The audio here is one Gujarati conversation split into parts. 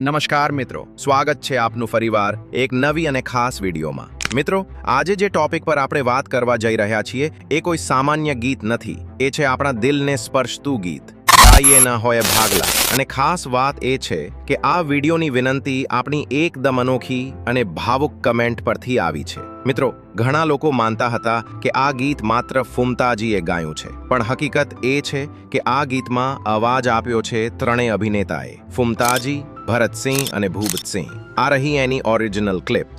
નમસ્કાર મિત્રો, સ્વાગત છે આપનું ફરીવાર એક નવી અને ખાસ વિડીયોમાં। મિત્રો, આજે જે ટોપિક પર આપણે વાત કરવા જઈ રહ્યા છીએ એ કોઈ સામાન્ય ગીત નથી, એ છે આપણા દિલને સ્પર્શતું ગીત, ગાઈએ ન હોય ભાગલા। અને ખાસ વાત એ છે કે આ વિડીયોની વિનંતી આપણી એકદમ અનોખી અને ભાવુક કમેન્ટ પરથી આવી છે। મિત્રો, ઘણા લોકો માનતા હતા કે આ ગીત માત્ર ફુમતાજીએ ગાયું છે, પણ હકીકત એ છે કે આ ગીતમાં અવાજ આપ્યો છે ત્રણેય અભિનેતાએ, ફુમતાજી, ભરતસિંહ અને ભૂપતસિંહ। આ રહી એની ઓરિજિનલ ક્લિપ।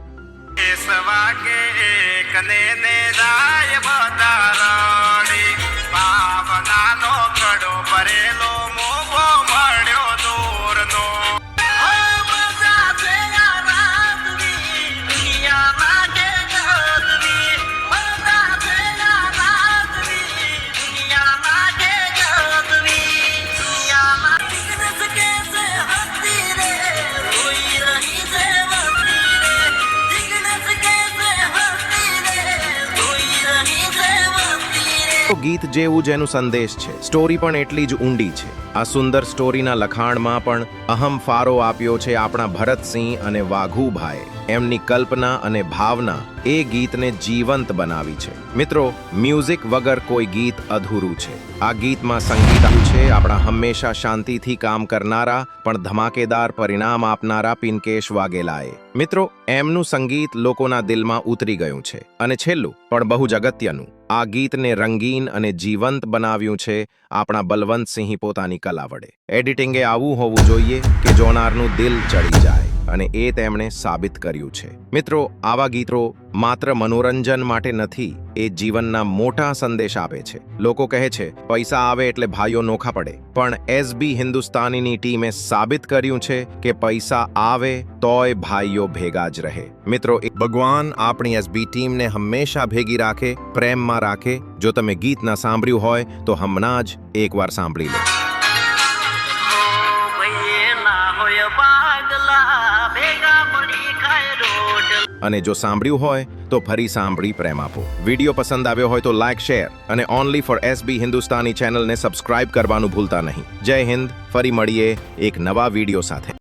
ગીત જેવું જેનું સંદેશ છે, સ્ટોરી પણ એટલી જ ઊંડી છે। આ સુંદર સ્ટોરીના લખાણમાં પણ અહમ ફાળો આપ્યો છે આપણા ભરતસિંહ અને વાઘુભાઈએ। એમની કલ્પના અને ભાવના એ ગીતને જીવંત બનાવી છે। મિત્રો, મ્યુઝિક વગર કોઈ ગીત અધૂરું છે। આ ગીતમાં સંગીત આવ્યું છે આપણા હંમેશા શાંતિથી કામ કરનારા પણ ધમાકેદાર પરિણામ આપનારા પિનકેશ વાઘેલાએ। મિત્રો, એમનું સંગીત લોકોના દિલમાં ઉતરી ગયું છે। અને છેલ્લું પણ બહુ જ અગત્યનું, આ ગીતને રંગીન અને જીવંત બનાવ્યું છે આપણા બલવંતસિંહ પોતાની કલા વડે। એડિટિંગે આવું હોવું જોઈએ કે જોનારનું દિલ ચડી જાય, અને એ તેમણે સાબિત કર્યું છે। મિત્રો, આવા ગીતો માત્ર મનોરંજન માટે નથી, એ જીવનના મોટા સંદેશ આપે છે। લોકો કહે છે પૈસા આવે એટલે ભાઈઓ નોખા પડે, પણ એસબી હિન્દુસ્તાનીની ટીમે સાબિત કર્યું છે કે પૈસા આવે તોય ભાઈઓ ભેગા જ રહે। મિત્રો, ભગવાન આપણી એસબી ટીમને હંમેશા ભેગી રાખે, પ્રેમમાં રાખે। જો તમે ગીત ના સાંભળ્યું હોય તો હમણાં જ એકવાર સાંભળી લો। અને જો સાંભળ્યું હોય તો ફરી સાંભળી પ્રેમ આપો। વિડીયો પસંદ આવ્યો હોય તો લાઇક, શેર અને ઓનલી ફોર એસબી હિન્દુસ્તાની ચેનલને સબસ્ક્રાઇબ કરવાનું ભૂલતા નહીં। જય હિન્દ, ફરી મળીએ એક નવા વિડીયો સાથે।